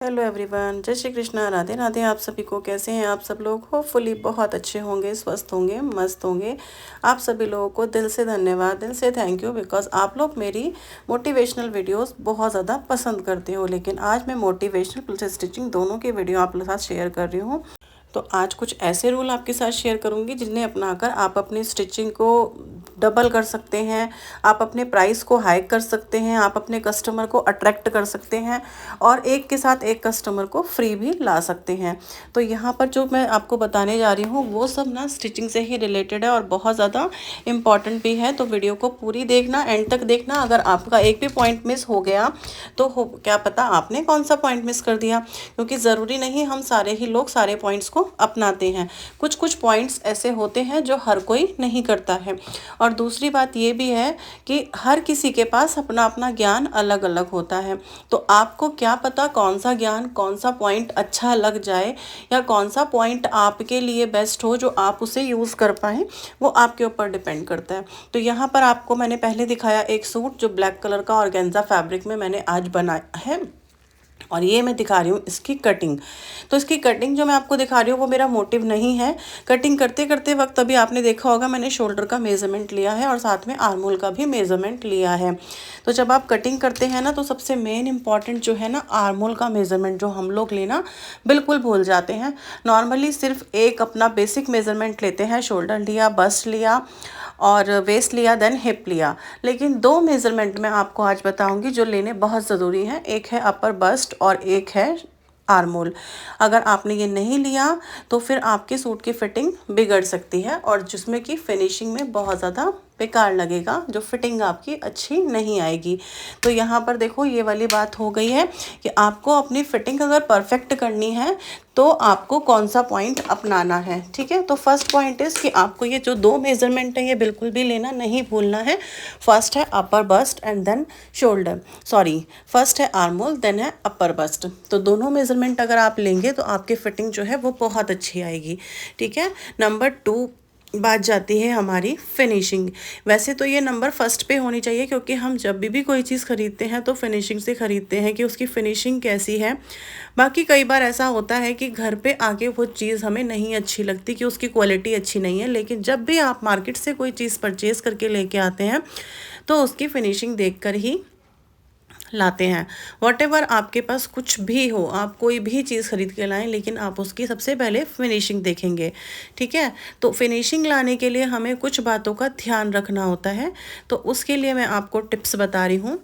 Hello everyone, जय श्री कृष्णा, राधे राधे। आप सभी को कैसे हैं आप सब लोग? होपफुली बहुत अच्छे होंगे, स्वस्थ होंगे, मस्त होंगे। आप सभी लोगों को दिल से धन्यवाद, दिल से थैंक यू, बिकॉज आप लोग मेरी मोटिवेशनल वीडियोस बहुत ज़्यादा पसंद करते हो। लेकिन आज मैं मोटिवेशनल प्लस स्टिचिंग दोनों के वीडियो आप लोग के साथ शेयर कर रही हूँ। तो आज कुछ ऐसे रूल आपके साथ शेयर करूंगी जिन्हें अपनाकर आप अपनी स्टिचिंग को डबल कर सकते हैं, आप अपने प्राइस को हाइक कर सकते हैं, आप अपने कस्टमर को अट्रैक्ट कर सकते हैं और एक के साथ एक कस्टमर को फ्री भी ला सकते हैं। तो यहाँ पर जो मैं आपको बताने जा रही हूँ वो सब ना स्टिचिंग से ही रिलेटेड है और बहुत ज़्यादा इम्पॉर्टेंट भी है। तो वीडियो को पूरी देखना, एंड तक देखना। अगर आपका एक भी पॉइंट मिस हो गया तो क्या पता आपने कौन सा पॉइंट मिस कर दिया, क्योंकि ज़रूरी नहीं हम सारे ही लोग सारे पॉइंट्स को अपनाते हैं। कुछ कुछ पॉइंट्स ऐसे होते हैं जो हर कोई नहीं करता है। और दूसरी बात ये भी है कि हर किसी के पास अपना अपना ज्ञान अलग अलग होता है। तो आपको क्या पता कौन सा ज्ञान, कौन सा पॉइंट अच्छा लग जाए या कौन सा पॉइंट आपके लिए बेस्ट हो जो आप उसे यूज़ कर पाएँ, वो आपके ऊपर डिपेंड करता है। तो यहाँ पर आपको मैंने पहले दिखाया एक सूट जो ब्लैक कलर का ऑर्गेन्जा फैब्रिक में मैंने आज बनाया है, और ये मैं दिखा रही हूँ इसकी कटिंग। तो इसकी कटिंग जो मैं आपको दिखा रही हूँ वो मेरा मोटिव नहीं है। कटिंग करते करते वक्त अभी आपने देखा होगा मैंने शोल्डर का मेज़रमेंट लिया है और साथ में आर्म होल का भी मेज़रमेंट लिया है। तो जब आप कटिंग करते हैं ना तो सबसे मेन इंपॉर्टेंट जो है ना आर्म होल का मेज़रमेंट, जो हम लोग लेना बिल्कुल भूल जाते हैं। नॉर्मली सिर्फ एक अपना बेसिक मेज़रमेंट लेते हैं, शोल्डर लिया, बस्ट लिया और वेस्ट लिया, देन हिप लिया। लेकिन दो मेज़रमेंट मैं आपको आज बताऊंगी जो लेने बहुत ज़रूरी हैं। एक है अपर बस्ट और एक है आर्म होल। अगर आपने ये नहीं लिया तो फिर आपके सूट की फिटिंग बिगड़ सकती है और जिसमें कि फिनिशिंग में बहुत ज़्यादा बेकार लगेगा, जो फिटिंग आपकी अच्छी नहीं आएगी। तो यहाँ पर देखो ये वाली बात हो गई है कि आपको अपनी फिटिंग अगर परफेक्ट करनी है तो आपको कौन सा पॉइंट अपनाना है। ठीक है, तो फर्स्ट पॉइंट इज़ कि आपको ये जो दो मेज़रमेंट है ये बिल्कुल भी लेना नहीं भूलना है। फर्स्ट है upper bust and then shoulder, sorry first है आर्म होल देन है अपर बस्ट। तो दोनों मेज़रमेंट अगर आप लेंगे तो आपकी फिटिंग जो है वो बहुत अच्छी आएगी। ठीक है, नंबर 2 बात जाती है हमारी फिनिशिंग। वैसे तो ये नंबर फर्स्ट पे होनी चाहिए, क्योंकि हम जब भी कोई चीज़ ख़रीदते हैं तो फिनिशिंग से ख़रीदते हैं कि उसकी फिनिशिंग कैसी है। बाकी कई बार ऐसा होता है कि घर पे आके वो चीज़ हमें नहीं अच्छी लगती, कि उसकी क्वालिटी अच्छी नहीं है। लेकिन जब भी आप मार्केट से कोई चीज़ परचेज़ करके लेके आते हैं तो उसकी फिनिशिंग देखकर ही लाते हैं। वॉटेवर आपके पास कुछ भी हो, आप कोई भी चीज़ खरीद के लाएं, लेकिन आप उसकी सबसे पहले फिनिशिंग देखेंगे। ठीक है, तो फिनिशिंग लाने के लिए हमें कुछ बातों का ध्यान रखना होता है। तो उसके लिए मैं आपको टिप्स बता रही हूँ।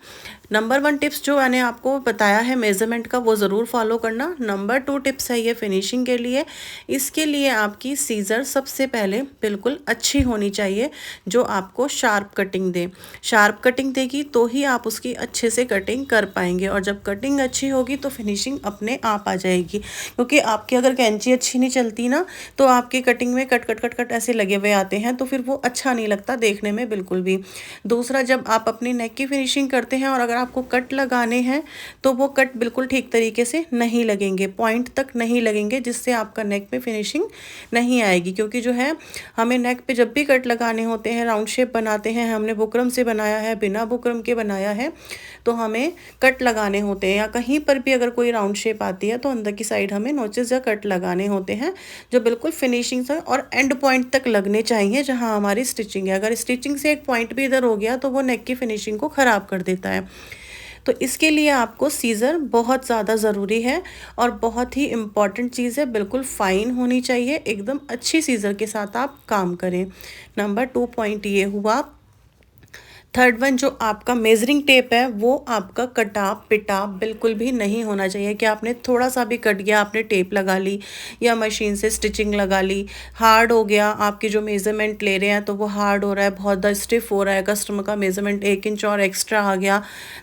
नंबर 1 टिप्स जो मैंने आपको बताया है मेज़रमेंट का, वो ज़रूर फॉलो करना। नंबर 2 टिप्स है ये फिनिशिंग के लिए। इसके लिए आपकी सीज़र सबसे पहले बिल्कुल अच्छी होनी चाहिए, जो आपको शार्प कटिंग दे। शार्प कटिंग देगी तो ही आप उसकी अच्छे से कटिंग कर पाएंगे, और जब कटिंग अच्छी होगी तो फिनिशिंग अपने आप आ जाएगी। क्योंकि आपकी अगर कैंची अच्छी नहीं चलती ना तो आपकी कटिंग में कट कट कट कट ऐसे लगे हुए आते हैं, तो फिर वो अच्छा नहीं लगता देखने में बिल्कुल भी। दूसरा, जब आप अपनी नेक की फिनिशिंग करते हैं और अगर आपको कट लगाने हैं तो वो कट बिल्कुल ठीक तरीके से नहीं लगेंगे, पॉइंट तक नहीं लगेंगे, जिससे आपका नेक में फिनिशिंग नहीं आएगी। क्योंकि जो है हमें नेक पे जब भी कट लगाने होते हैं, राउंड शेप बनाते हैं, हमने बुकरम से बनाया है, बिना बुकरम के बनाया है, तो हमें कट लगाने होते हैं। या कहीं पर भी अगर कोई राउंड शेप आती है तो अंदर की साइड हमें नोचेस या कट लगाने होते हैं, जो बिल्कुल फिनिशिंग से और एंड पॉइंट तक लगने चाहिए जहां हमारी स्टिचिंग है। अगर स्टिचिंग से एक पॉइंट भी इधर हो गया तो वो नेक की फिनिशिंग को ख़राब कर देता है। तो इसके लिए आपको सीज़र बहुत ज़्यादा ज़रूरी है और बहुत ही इम्पॉर्टेंट चीज़ है। बिल्कुल फाइन होनी चाहिए, एकदम अच्छी सीज़र के साथ आप काम करें। नंबर 2 पॉइंट ये हुआ। थर्ड वन, जो आपका मेजरिंग टेप है वो आपका कटा पिटा बिल्कुल भी नहीं होना चाहिए कि आपने थोड़ा सा भी कट गया, आपने टेप लगा ली या मशीन से स्टिचिंग लगा ली, हार्ड हो गया, आपकी जो मेज़रमेंट ले रहे हैं तो वो हार्ड हो रहा है, बहुत ज़्यादा स्टिफ हो रहा है, कस्टमर का मेज़रमेंट 1 इंच और एक्स्ट्रा आ गया,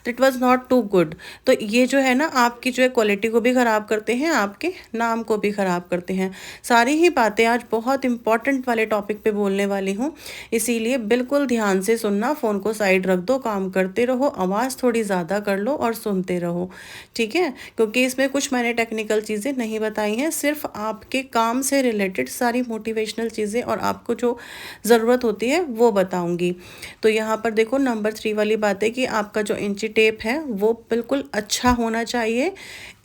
that was not too good. तो ये जो है ना आपकी जो है क्वालिटी को भी ख़राब करते हैं, आपके नाम को भी ख़राब करते हैं। सारी ही बातें आज बहुत इंपॉर्टेंट वाले टॉपिक पे बोलने वाली हूँ, इसीलिए बिल्कुल ध्यान से सुनना, फ़ोन को साइड रख दो, काम करते रहो, आवाज़ थोड़ी ज़्यादा कर लो और सुनते रहो, ठीक है। क्योंकि इसमें कुछ मैंने टेक्निकल चीज़ें नहीं बताई हैं, सिर्फ आपके काम से रिलेटेड सारी मोटिवेशनल चीज़ें और आपको जो ज़रूरत होती है वो बताऊँगी। तो यहाँ पर देखो नंबर 3 वाली बात है कि आपका जो इंची टेप है वो बिल्कुल अच्छा होना चाहिए,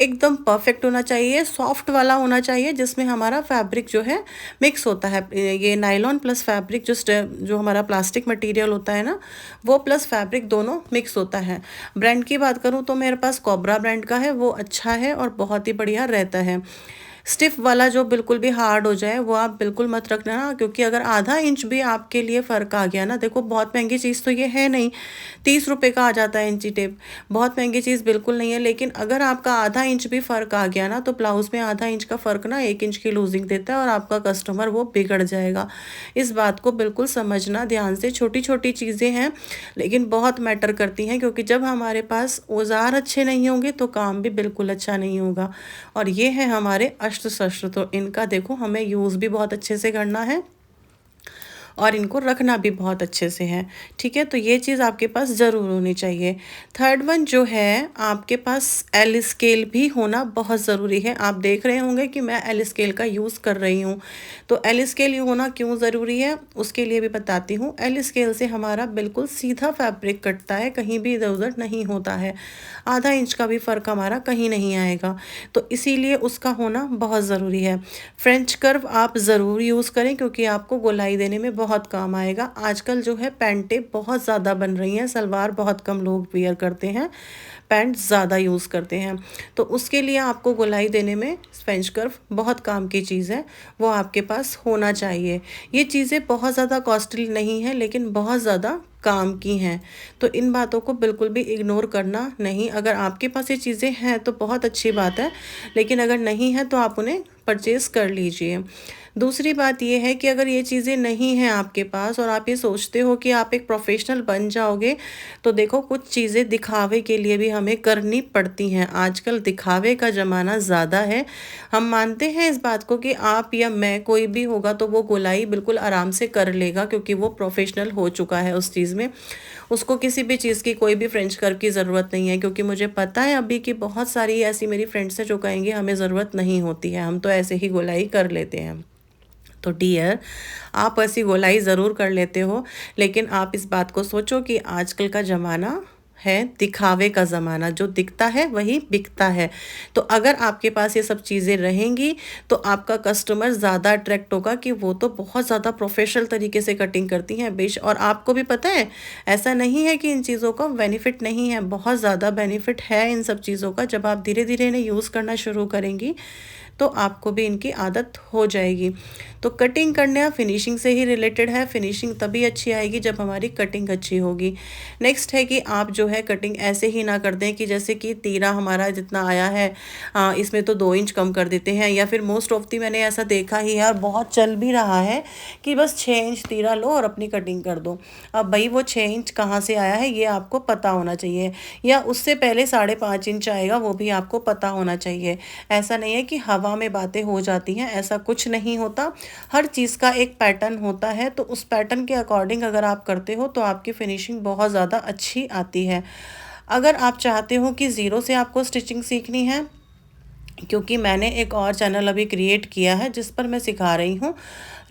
एकदम परफेक्ट होना चाहिए, सॉफ्ट वाला होना चाहिए, जिसमें हमारा फैब्रिक जो है मिक्स होता है। ये नायलॉन प्लस फैब्रिक जो हमारा प्लास्टिक मटेरियल होता है ना, वो प्लस फैब्रिक दोनों मिक्स होता है। ब्रांड की बात करूँ तो मेरे पास कोबरा ब्रांड का है, वो अच्छा है और बहुत ही बढ़िया रहता है। स्टिफ वाला जो बिल्कुल भी हार्ड हो जाए वो आप बिल्कुल मत रखना ना, क्योंकि अगर आधा इंच भी आपके लिए फ़र्क आ गया ना, देखो बहुत महंगी चीज़ तो ये है नहीं, 30 रुपए का आ जाता है इंची टेप, बहुत महंगी चीज़ बिल्कुल नहीं है। लेकिन अगर आपका आधा इंच भी फ़र्क आ गया ना, तो ब्लाउज़ में आधा इंच का फ़र्क ना 1 इंच की लूजिंग देता है और आपका कस्टमर वो बिगड़ जाएगा। इस बात को बिल्कुल समझना ध्यान से, छोटी छोटी चीज़ें हैं लेकिन बहुत मैटर करती हैं, क्योंकि जब हमारे पास औज़ार अच्छे नहीं होंगे तो काम भी बिल्कुल अच्छा नहीं होगा। और ये है हमारे अस्त्र शस्त्र, तो इनका देखो हमें यूज़ भी बहुत अच्छे से करना है और इनको रखना भी बहुत अच्छे से है, ठीक है। तो ये चीज़ आपके पास ज़रूर होनी चाहिए। थर्ड वन जो है, आपके पास एल स्केल भी होना बहुत ज़रूरी है। आप देख रहे होंगे कि मैं एल स्केल का यूज़ कर रही हूँ, तो एल स्केल होना क्यों ज़रूरी है उसके लिए भी बताती हूँ। एल स्केल से हमारा बिल्कुल सीधा फैब्रिक कटता है, कहीं भी इधर उधर नहीं होता है, आधा इंच का भी फ़र्क हमारा कहीं नहीं आएगा, तो इसीलिए उसका होना बहुत ज़रूरी है। फ्रेंच कर्व आप ज़रूर यूज़ करें, क्योंकि आपको गोलाई देने में बहुत काम आएगा। आजकल जो है पैंटें बहुत ज़्यादा बन रही हैं, सलवार बहुत कम लोग वियर करते हैं, पैंट ज़्यादा यूज़ करते हैं, तो उसके लिए आपको गोलाई देने में फ्रेंच कर्व बहुत काम की चीज़ है, वो आपके पास होना चाहिए। ये चीज़ें बहुत ज़्यादा कॉस्टली नहीं है लेकिन बहुत ज़्यादा काम की हैं, तो इन बातों को बिल्कुल भी इग्नोर करना नहीं। अगर आपके पास ये चीज़ें हैं तो बहुत अच्छी बात है, लेकिन अगर नहीं है तो आप उन्हें परचेज़ कर लीजिए। दूसरी बात ये है कि अगर ये चीज़ें नहीं हैं आपके पास और आप ये सोचते हो कि आप एक प्रोफेशनल बन जाओगे, तो देखो कुछ चीज़ें दिखावे के लिए भी हमें करनी पड़ती हैं। आजकल दिखावे का ज़माना ज़्यादा है। हम मानते हैं इस बात को कि आप या मैं, कोई भी होगा तो वो गोलाई बिल्कुल आराम से कर लेगा, क्योंकि वो प्रोफेशनल हो चुका है उस चीज़ में। उसको किसी भी चीज़ की, कोई भी फ्रेंच कर्व की ज़रूरत नहीं है, क्योंकि मुझे पता है अभी कि बहुत सारी ऐसी मेरी फ्रेंड्स हैं जो कहेंगी हमें ज़रूरत नहीं होती है, हम तो ऐसे ही गोलाई कर लेते हैं। तो डियर, आप ऐसी गोलाई ज़रूर कर लेते हो, लेकिन आप इस बात को सोचो कि आजकल का ज़माना है दिखावे का ज़माना, जो दिखता है वही बिकता है। तो अगर आपके पास ये सब चीज़ें रहेंगी तो आपका कस्टमर ज़्यादा अट्रैक्ट होगा कि वो तो बहुत ज़्यादा प्रोफेशनल तरीके से कटिंग करती हैं बेश। और आपको भी पता है, ऐसा नहीं है कि इन चीज़ों का बेनिफिट नहीं है, बहुत ज़्यादा बेनिफिट है इन सब चीज़ों का। जब आप धीरे धीरे इन्हें यूज़ करना शुरू करेंगी तो आपको भी इनकी आदत हो जाएगी। तो कटिंग करना फिनिशिंग से ही रिलेटेड है, फिनिशिंग तभी अच्छी आएगी जब हमारी कटिंग अच्छी होगी। नेक्स्ट है कि आप जो है कटिंग ऐसे ही ना कर दें कि जैसे कि तीरा हमारा जितना आया है इसमें तो 2 इंच कम कर देते हैं, या फिर मोस्ट ऑफ दी मैंने ऐसा देखा ही है और बहुत चल भी रहा है कि बस 6 इंच तीरा लो और अपनी कटिंग कर दो। अब भाई वो 6 इंच कहाँ से आया है ये आपको पता होना चाहिए, या उससे पहले 5.5 इंच आएगा वो भी आपको पता होना चाहिए। ऐसा नहीं है कि हवा में बातें हो जाती हैं, ऐसा कुछ नहीं होता। हर चीज़ का एक पैटर्न होता है, तो उस पैटर्न के अकॉर्डिंग अगर आप करते हो तो आपकी फिनिशिंग बहुत ज़्यादा अच्छी आती है। अगर आप चाहते हो कि ज़ीरो से आपको स्टिचिंग सीखनी है, क्योंकि मैंने एक और चैनल अभी क्रिएट किया है जिस पर मैं सिखा रही हूँ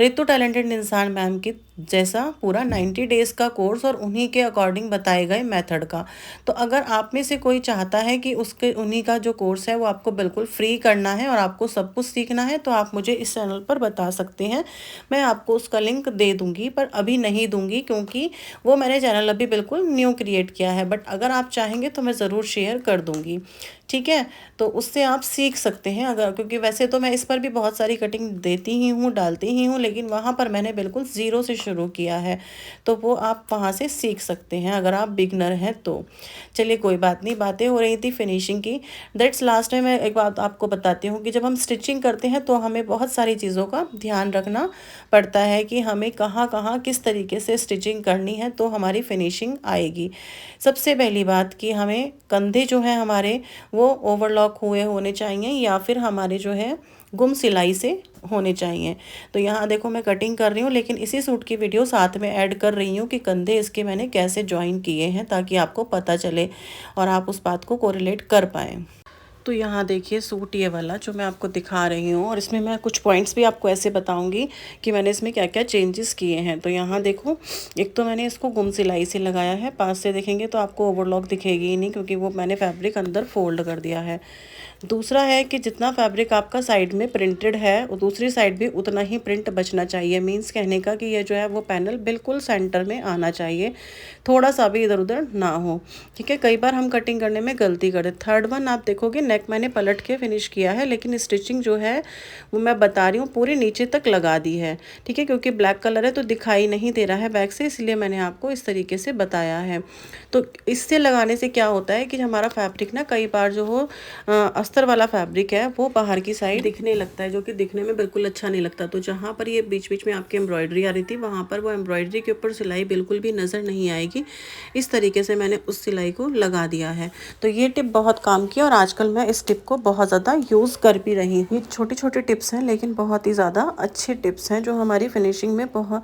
रितु टैलेंटेड इंसान मैम की जैसा पूरा 90 डेज़ का कोर्स और उन्हीं के अकॉर्डिंग बताए गए मेथड का। तो अगर आप में से कोई चाहता है कि उसके उन्हीं का जो कोर्स है वो आपको बिल्कुल फ्री करना है और आपको सब कुछ सीखना है, तो आप मुझे इस चैनल पर बता सकते हैं, मैं आपको उसका लिंक दे दूँगी, पर अभी नहीं दूँगी क्योंकि वो मैंने चैनल अभी बिल्कुल न्यू क्रिएट किया है। बट अगर आप चाहेंगे तो मैं ज़रूर शेयर कर दूँगी, ठीक है। तो उससे आप सीख सकते हैं, अगर क्योंकि वैसे तो मैं इस पर भी बहुत सारी कटिंग देती ही हूँ, डालती ही हूँ, लेकिन वहाँ पर मैंने बिल्कुल ज़ीरो से शुरू किया है, तो वो आप वहाँ से सीख सकते हैं अगर आप बिगनर हैं तो। चलिए कोई बात नहीं, बातें हो रही थी फिनिशिंग की, दैट्स लास्ट में मैं एक बात आपको बताती हूँ कि जब हम स्टिचिंग करते हैं तो हमें बहुत सारी चीज़ों का ध्यान रखना पड़ता है कि हमें कहाँ कहाँ किस तरीके से स्टिचिंग करनी है तो हमारी फिनिशिंग आएगी। सबसे पहली बात कि हमें कंधे जो हैं हमारे वो ओवरलॉक हुए होने चाहिए, या फिर हमारे जो है गुम सिलाई से होने चाहिए। तो यहाँ देखो मैं कटिंग कर रही हूँ, लेकिन इसी सूट की वीडियो साथ में ऐड कर रही हूँ कि कंधे इसके मैंने कैसे ज्वाइन किए हैं, ताकि आपको पता चले और आप उस बात को कोरिलेट कर पाएँ। तो यहाँ देखिए सूट ये वाला जो मैं आपको दिखा रही हूँ, और इसमें मैं कुछ पॉइंट्स भी आपको ऐसे बताऊँगी कि मैंने इसमें क्या क्या चेंजेस किए हैं। तो यहाँ देखो, एक तो मैंने इसको गुम सिलाई से लगाया है। पास से देखेंगे तो आपको ओवरलॉक दिखेगी ही नहीं, क्योंकि वो मैंने फैब्रिक अंदर फोल्ड कर दिया है। दूसरा है कि जितना फैब्रिक आपका साइड में प्रिंटेड है, और दूसरी साइड भी उतना ही प्रिंट बचना चाहिए। मीन्स कहने का कि ये जो है वो पैनल बिल्कुल सेंटर में आना चाहिए, थोड़ा सा भी इधर उधर ना हो। ठीक है, कई बार हम कटिंग करने में गलती करते। थर्ड वन आप देखोगे, नेक मैंने पलट के फिनिश किया है, लेकिन स्टिचिंग जो है वो मैं बता रही हूँ पूरी नीचे तक लगा दी है। ठीक है, क्योंकि ब्लैक कलर है तो दिखाई नहीं दे रहा है बैक से, इसलिए मैंने आपको इस तरीके से बताया है। तो इससे लगाने से क्या होता है कि हमारा फैब्रिक ना कई बार जो हो अस्तर वाला फैब्रिक है वो बाहर की साइड दिखने लगता है, जो कि दिखने में बिल्कुल अच्छा नहीं लगता। तो जहाँ पर ये बीच बीच में आपकी एम्ब्रॉयडरी आ रही थी, वहाँ पर वो एम्ब्रॉयडरी के ऊपर सिलाई बिल्कुल भी नज़र नहीं आएगी। इस तरीके से मैंने उस सिलाई को लगा दिया है। तो ये टिप बहुत काम की, और आजकल मैं इस टिप को बहुत ज़्यादा यूज़ कर भी रही हूँ। ये छोटी छोटी टिप्स हैं, लेकिन बहुत ही ज़्यादा अच्छी टिप्स हैं, जो हमारी फिनिशिंग में बहुत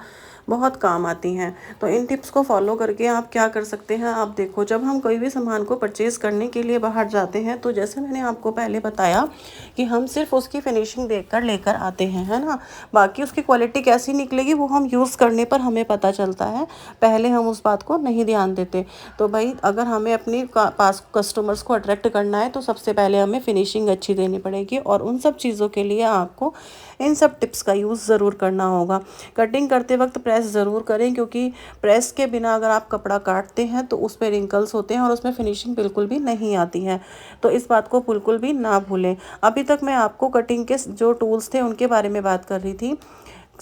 बहुत काम आती हैं। तो इन टिप्स को फॉलो करके आप क्या कर सकते हैं, आप देखो, जब हम कोई भी सामान को परचेज़ करने के लिए बाहर जाते हैं, तो जैसे मैंने आपको पहले बताया कि हम सिर्फ उसकी फिनिशिंग देखकर लेकर आते हैं, है ना। बाकी उसकी क्वालिटी कैसी निकलेगी वो हम यूज़ करने पर हमें पता चलता है, पहले हम उस बात को नहीं ध्यान देते। तो भाई अगर हमें अपनी पास कस्टमर्स को अट्रैक्ट करना है, तो सबसे पहले हमें फिनिशिंग अच्छी देनी पड़ेगी, और उन सब चीज़ों के लिए आपको इन सब टिप्स का यूज़ ज़रूर करना होगा। कटिंग करते वक्त प्रेस ज़रूर करें, क्योंकि प्रेस के बिना अगर आप कपड़ा काटते हैं तो उस पर रिंकल्स होते हैं और उसमें फिनिशिंग बिल्कुल भी नहीं आती है। तो इस बात को बिल्कुल भी ना भूलें। अभी तक मैं आपको कटिंग के जो टूल्स थे उनके बारे में बात कर रही थी।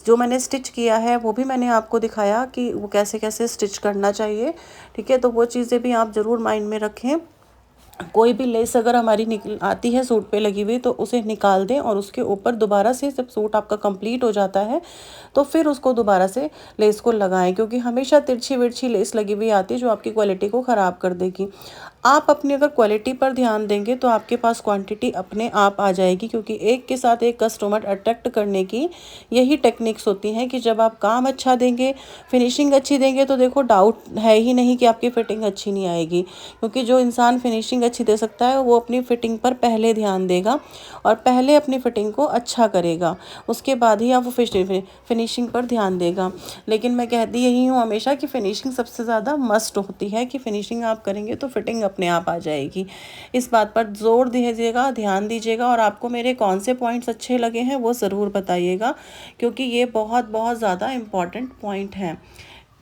जो मैंने स्टिच किया है वो भी मैंने आपको दिखाया कि वो कैसे कैसे स्टिच करना चाहिए। ठीक है, तो वो चीज़ें भी आप ज़रूर माइंड में रखें। कोई भी लेस अगर हमारी निकल आती है सूट पे लगी हुई, तो उसे निकाल दें, और उसके ऊपर दोबारा से जब सूट आपका कंप्लीट हो जाता है तो फिर उसको दोबारा से लेस को लगाएं, क्योंकि हमेशा तिरछी विरछी लेस लगी हुई आती है जो आपकी क्वालिटी को ख़राब कर देगी। आप अपनी अगर क्वालिटी पर ध्यान देंगे तो आपके पास क्वांटिटी अपने आप आ जाएगी, क्योंकि एक के साथ एक कस्टमर अट्रैक्ट करने की यही टेक्निक्स होती हैं कि जब आप काम अच्छा देंगे, फिनिशिंग अच्छी देंगे, तो देखो डाउट है ही नहीं कि आपकी फ़िटिंग अच्छी नहीं आएगी। क्योंकि जो इंसान फिनिशिंग अच्छी दे सकता है वो अपनी फ़िटिंग पर पहले ध्यान देगा, और पहले अपनी फ़िटिंग को अच्छा करेगा, उसके बाद ही आप वो फिनिशिंग पर ध्यान देगा। लेकिन मैं कहती यही हूँ हमेशा कि फ़िनिशिंग सबसे ज़्यादा मस्ट होती है, कि फ़िनिशिंग आप करेंगे तो फिटिंग अपने आप आ जाएगी। इस बात पर ज़ोर दीजिएगा, ध्यान दीजिएगा, और आपको मेरे कौन से पॉइंट्स अच्छे लगे हैं वो ज़रूर बताइएगा, क्योंकि ये बहुत बहुत ज़्यादा इम्पॉर्टेंट पॉइंट हैं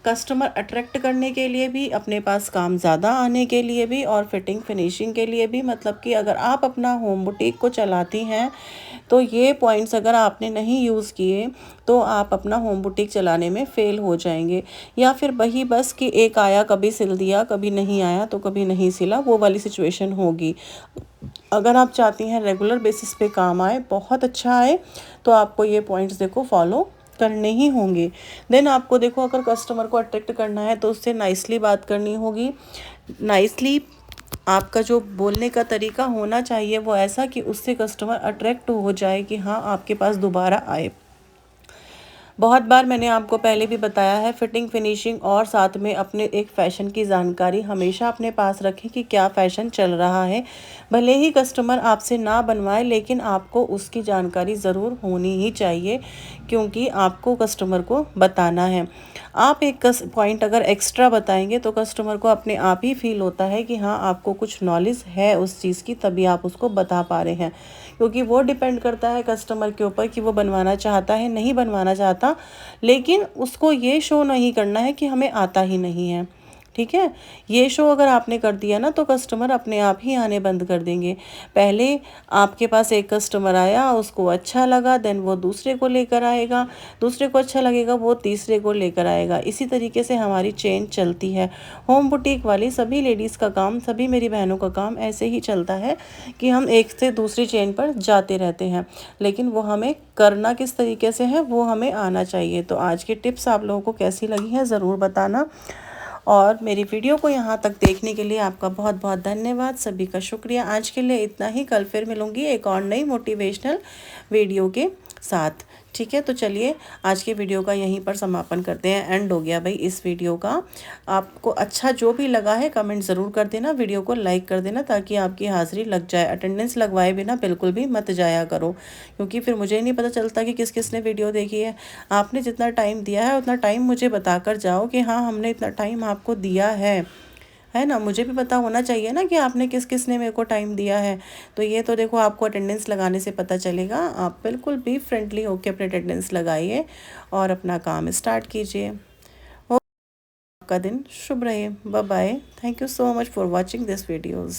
कस्टमर अट्रैक्ट करने के लिए भी, अपने पास काम ज़्यादा आने के लिए भी, और फिटिंग फिनिशिंग के लिए भी। मतलब कि अगर आप अपना होम बुटीक को चलाती हैं तो ये पॉइंट्स अगर आपने नहीं यूज़ किए तो आप अपना होम बुटीक चलाने में फ़ेल हो जाएंगे, या फिर वही बस कि एक आया कभी सिल दिया, कभी नहीं आया तो कभी नहीं सिला, वो वाली सिचुएशन होगी। अगर आप चाहती हैं रेगुलर बेसिस पे काम आए, बहुत अच्छा आए, तो आपको ये पॉइंट्स देखो फॉलो करने ही होंगे। देन आपको देखो, अगर कस्टमर को अट्रैक्ट करना है तो उससे नाइसली बात करनी होगी। नाइसली आपका जो बोलने का तरीका होना चाहिए वो ऐसा कि उससे कस्टमर अट्रैक्ट हो जाए कि हाँ आपके पास दोबारा आए। बहुत बार मैंने आपको पहले भी बताया है, फिटिंग फिनिशिंग और साथ में अपने एक फ़ैशन की जानकारी हमेशा अपने पास रखें कि क्या फ़ैशन चल रहा है। भले ही कस्टमर आपसे ना बनवाए, लेकिन आपको उसकी जानकारी ज़रूर होनी ही चाहिए, क्योंकि आपको कस्टमर को बताना है। आप एक पॉइंट अगर एक्स्ट्रा बताएंगे तो कस्टमर को अपने आप ही फील होता है कि हाँ आपको कुछ नॉलेज है उस चीज़ की, तभी आप उसको बता पा रहे हैं। क्योंकि वो डिपेंड करता है कस्टमर के ऊपर कि वो बनवाना चाहता है, नहीं बनवाना चाहता, लेकिन उसको ये शो नहीं करना है कि हमें आता ही नहीं है। ठीक है, ये शो अगर आपने कर दिया ना तो कस्टमर अपने आप ही आने बंद कर देंगे। पहले आपके पास एक कस्टमर आया, उसको अच्छा लगा, देन वो दूसरे को लेकर आएगा, दूसरे को अच्छा लगेगा, वो तीसरे को लेकर आएगा। इसी तरीके से हमारी चेन चलती है। होम बुटीक वाली सभी लेडीज़ का काम, सभी मेरी बहनों का काम ऐसे ही चलता है कि हम एक से दूसरी चेन पर जाते रहते हैं, लेकिन वो हमें करना किस तरीके से है वो हमें आना चाहिए। तो आज की टिप्स आप लोगों को कैसी लगी हैं ज़रूर बताना, और मेरी वीडियो को यहाँ तक देखने के लिए आपका बहुत बहुत धन्यवाद, सभी का शुक्रिया। आज के लिए इतना ही, कल फिर मिलूँगी एक और नई मोटिवेशनल वीडियो के साथ। ठीक है, तो चलिए आज की वीडियो का यहीं पर समापन करते हैं। एंड हो गया भाई इस वीडियो का। आपको अच्छा जो भी लगा है कमेंट ज़रूर कर देना, वीडियो को लाइक कर देना ताकि आपकी हाज़िरी लग जाए। अटेंडेंस लगवाए बिना बिल्कुल भी मत जाया करो, क्योंकि फिर मुझे नहीं पता चलता कि किस किस ने वीडियो देखी है। आपने जितना टाइम दिया है उतना टाइम मुझे बताकर जाओ कि हाँ हमने इतना टाइम आपको दिया है ना। मुझे भी पता होना चाहिए ना कि आपने किस किस ने मेरे को टाइम दिया है। तो ये तो देखो आपको अटेंडेंस लगाने से पता चलेगा। आप बिल्कुल भी फ्रेंडली होकर अपने अटेंडेंस लगाइए और अपना काम स्टार्ट कीजिए। आपका दिन शुभ रहे। Bye bye. Thank you so much for watching this videos.